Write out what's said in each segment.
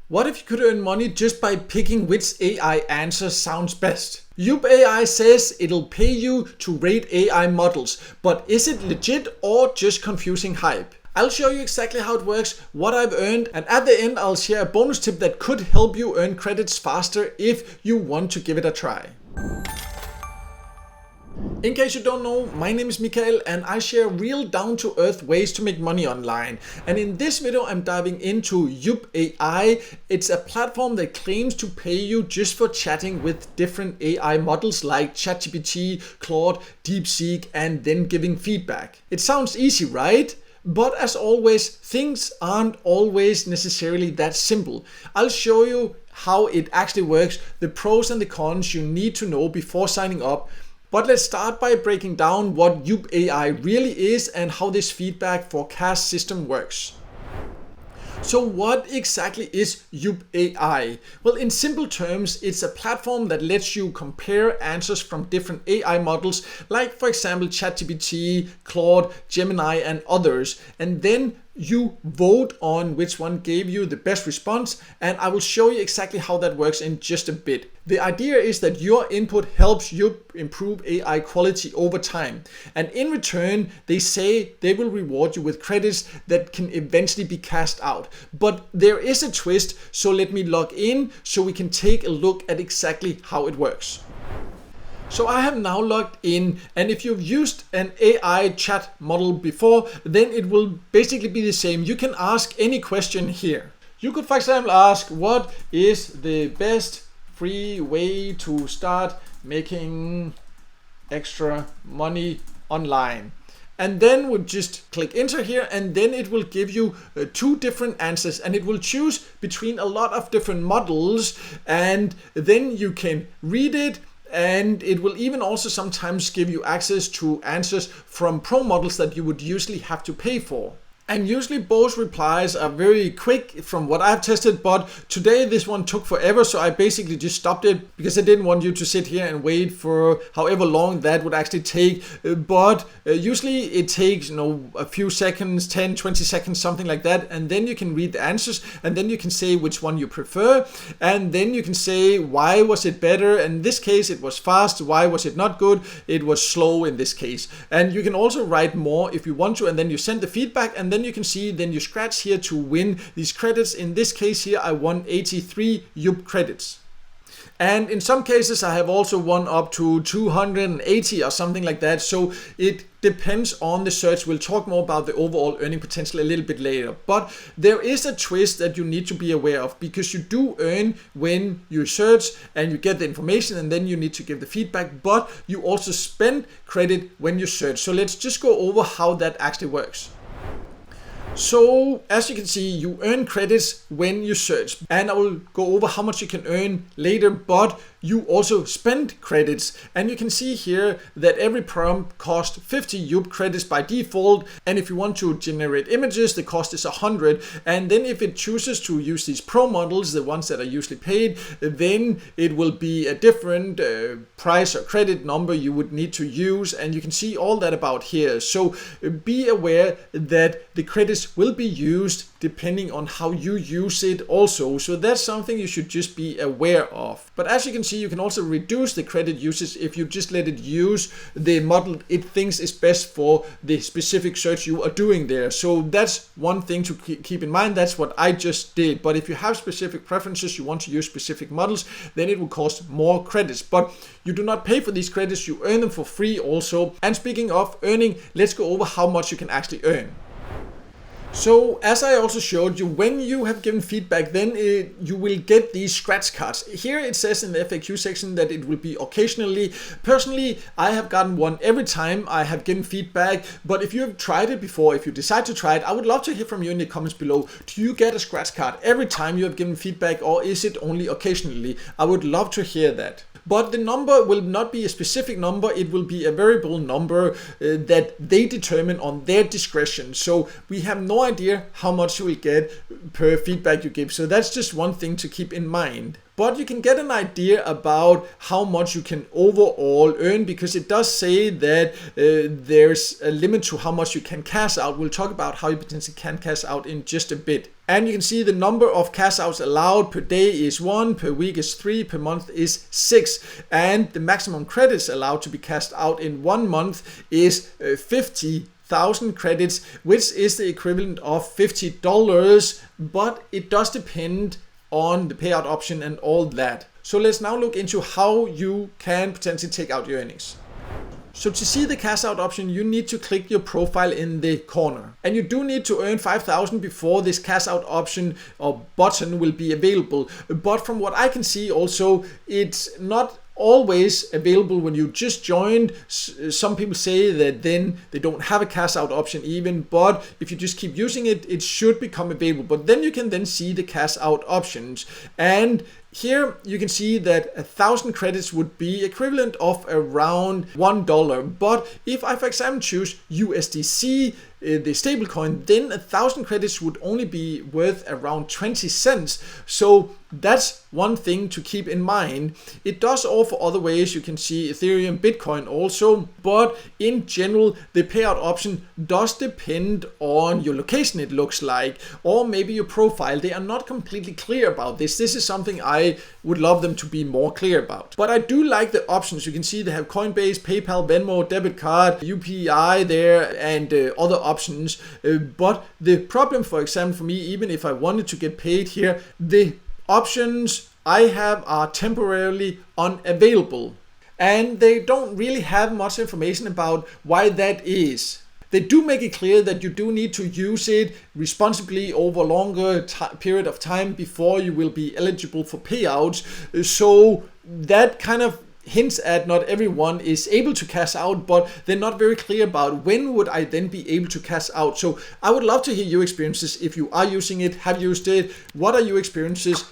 What if you could earn money just by picking which AI answer sounds best? Yupp AI says it'll pay you to rate AI models, but is it legit or just confusing hype? I'll show you exactly how it works, what I've earned, and at the end I'll share a bonus tip that could help you earn credits faster if you want to give it a try. In case you don't know, my name is Mikael and I share real down-to-earth ways to make money online. And in this video I'm diving into Yupp AI. It's a platform that claims to pay you just for chatting with different AI models like ChatGPT, Claude, DeepSeek, and then giving feedback. It sounds easy, right? But as always, things aren't always necessarily that simple. I'll show you how it actually works, the pros and the cons you need to know before signing up. But let's start by breaking down what Yupp AI really is and how this feedback forecast system works. So what exactly is Yupp AI? Well, in simple terms, it's a platform that lets you compare answers from different AI models, like for example ChatGPT, Claude, Gemini, and others, and then you vote on which one gave you the best response, and I will show you exactly how that works in just a bit. The idea is that your input helps Yupp improve AI quality over time, and in return they say they will reward you with credits that can eventually be cashed out. But there is a twist, so let me log in so we can take a look at exactly how it works. So I have now logged in, and if you've used an AI chat model before, then it will basically be the same. You can ask any question here. You could, for example, ask, what is the best free way to start making extra money online? And then we'll just click enter here, and then it will give you two different answers, and it will choose between a lot of different models, and then you can read it. And it will even also sometimes give you access to answers from pro models that you would usually have to pay for. And usually both replies are very quick from what I've tested, but today this one took forever, so I basically just stopped it because I didn't want you to sit here and wait for however long that would actually take. But usually it takes, a few seconds, 10, 20 seconds, something like that, and then you can read the answers, and then you can say which one you prefer, and then you can say why was it better. In this case it was fast. Why was it not good? It was slow in this case. And you can also write more if you want to, and then you send the feedback, and then you can see, then you scratch here to win these credits. In this case here I won 83 Yupp credits. And in some cases I have also won up to 280 or something like that. So it depends on the search. We'll talk more about the overall earning potential a little bit later. But there is a twist that you need to be aware of, because you do earn when you search and you get the information, and then you need to give the feedback, but you also spend credit when you search. So let's just go over how that actually works. So as you can see, you earn credits when you search, and I will go over how much you can earn later, but you also spend credits, and you can see here that every prompt costs 50 Yupp credits by default, and if you want to generate images the cost is 100, and then if it chooses to use these pro models, the ones that are usually paid, then it will be a different price or credit number you would need to use, and you can see all that about here. So be aware that the credits will be used depending on how you use it also, so that's something you should just be aware of. But as you can see, you can also reduce the credit usage if you just let it use the model it thinks is best for the specific search you are doing there. So that's one thing to keep in mind. That's what I just did. But if you have specific preferences, you want to use specific models, then it will cost more credits. But you do not pay for these credits, you earn them for free also. And speaking of earning, let's go over how much you can actually earn. So as I also showed you, when you have given feedback, then you will get these scratch cards. Here it says in the FAQ section that it will be occasionally. Personally, I have gotten one every time I have given feedback, but if you have tried it before, if you decide to try it, I would love to hear from you in the comments below. Do you get a scratch card every time you have given feedback, or is it only occasionally? I would love to hear that. But the number will not be a specific number, it will be a variable number that they determine on their discretion. So we have no idea how much you will get per feedback you give. So that's just one thing to keep in mind. but you can get an idea about how much you can overall earn, because it does say that there's a limit to how much you can cash out. We'll talk about how you potentially can cash out in just a bit. And you can see the number of cash outs allowed per day is 1, per week is 3, per month is 6. And the maximum credits allowed to be cashed out in 1 month is 50,000 credits, which is the equivalent of $50, but it does depend on the payout option and all that. So let's now look into how you can potentially take out your earnings. So to see the cash out option, you need to click your profile in the corner. And you do need to earn 5,000 before this cash out option or button will be available. But from what I can see also, it's not always available when you just joined. Some people say that then they don't have a cash out option even, but if you just keep using it, it should become available. But then you can then see the cash out options. And here you can see that 1,000 credits would be equivalent of around $1. But if I, for example, choose USDC, the stablecoin, then 1,000 credits would only be worth around 20 cents. So that's one thing to keep in mind. It does offer other ways. You can see Ethereum, Bitcoin also, but in general, the payout option does depend on your location, it looks like, or maybe your profile. They are not completely clear about this. This is something I would love them to be more clear about. But I do like the options. You can see they have Coinbase, PayPal, Venmo, debit card, Yupp AI there, and other options. But the problem, for example, for me, even if I wanted to get paid here, the options I have are temporarily unavailable. And they don't really have much information about why that is. They do make it clear that you do need to use it responsibly over a longer period of time before you will be eligible for payouts. So that kind of hints at not everyone is able to cash out, but they're not very clear about when would I then be able to cash out. So I would love to hear your experiences. If you are using it, have used it, what are your experiences?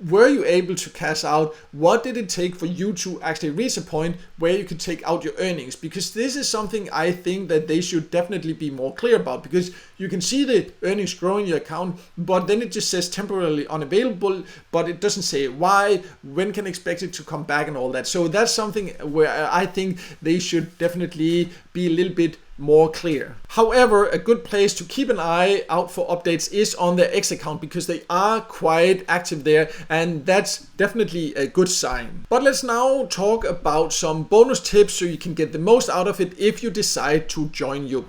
Were you able to cash out? What did it take for you to actually reach a point where you could take out your earnings? Because this is something I think that they should definitely be more clear about, because you can see the earnings grow in your account, but then it just says temporarily unavailable, but it doesn't say why, when can expect it to come back and all that. So that's something where I think they should definitely be a little bit more clear. However, a good place to keep an eye out for updates is on their X account, because they are quite active there, and that's definitely a good sign. But let's now talk about some bonus tips so you can get the most out of it if you decide to join Yupp.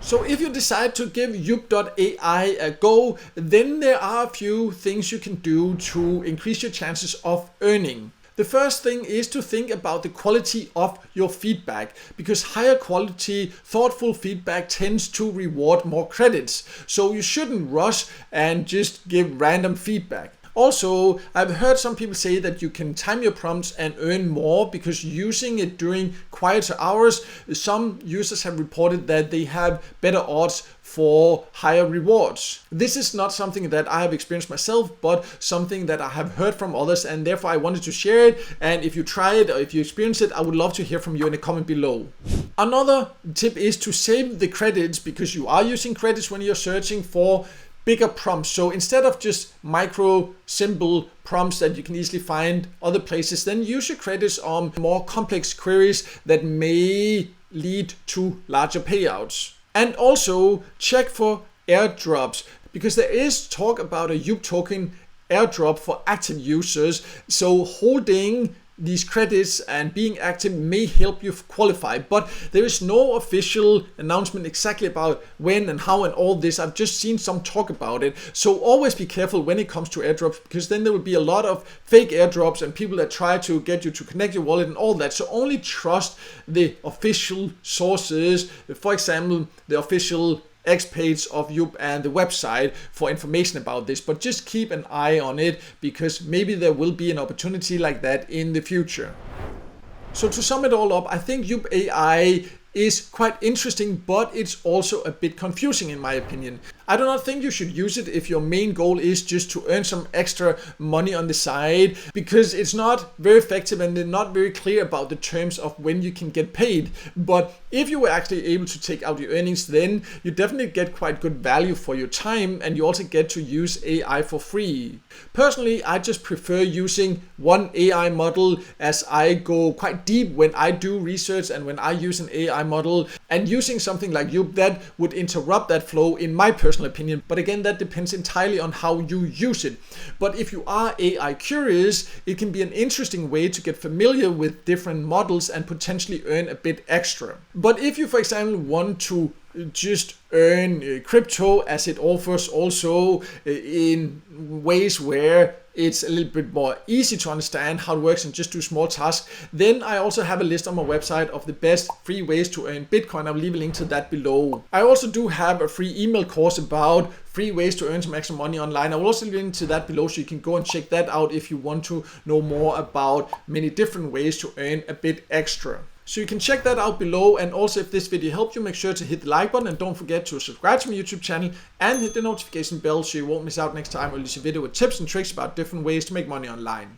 So if you decide to give Yupp AI a go, then there are a few things you can do to increase your chances of earning. The first thing is to think about the quality of your feedback, because higher quality, thoughtful feedback tends to reward more credits. So you shouldn't rush and just give random feedback. Also, I've heard some people say that you can time your prompts and earn more because using it during quieter hours. Some users have reported that they have better odds for higher rewards. This is not something that I have experienced myself, but something that I have heard from others, and therefore I wanted to share it. And if you try it or if you experience it, I would love to hear from you in a comment below. Another tip is to save the credits, because you are using credits when you're searching for bigger prompts. So instead of just micro simple prompts that you can easily find other places, then use your credits on more complex queries that may lead to larger payouts. And also check for airdrops, because there is talk about a Yupp token airdrop for active users. So holding these credits and being active may help you qualify, but there is no official announcement exactly about when and how and all this. I've just seen some talk about it. So always be careful when it comes to airdrops, because then there will be a lot of fake airdrops and people that try to get you to connect your wallet and all that. So only trust the official sources, for example, the official X page of Yupp and the website for information about this, but just keep an eye on it, because maybe there will be an opportunity like that in the future. So to sum it all up, I think Yupp AI is quite interesting, but it's also a bit confusing in my opinion. I do not think you should use it if your main goal is just to earn some extra money on the side, because it's not very effective and they're not very clear about the terms of when you can get paid. But if you were actually able to take out your earnings, then you definitely get quite good value for your time, and you also get to use AI for free. Personally, I just prefer using one AI model, as I go quite deep when I do research and when I use an AI model, and using something like Yupp, that would interrupt that flow in my personal opinion. But again, that depends entirely on how you use it. But if you are AI curious, it can be an interesting way to get familiar with different models and potentially earn a bit extra. But if you, for example, want to just earn crypto, as it offers also in ways where it's a little bit more easy to understand how it works and just do small tasks, then I also have a list on my website of the best free ways to earn Bitcoin. I'll leave a link to that below. I also do have a free email course about free ways to earn some extra money online. I will also leave a link to that below, so you can go and check that out if you want to know more about many different ways to earn a bit extra. So you can check that out below. And also, if this video helped you, make sure to hit the like button and don't forget to subscribe to my YouTube channel and hit the notification bell so you won't miss out next time I release a video with tips and tricks about different ways to make money online.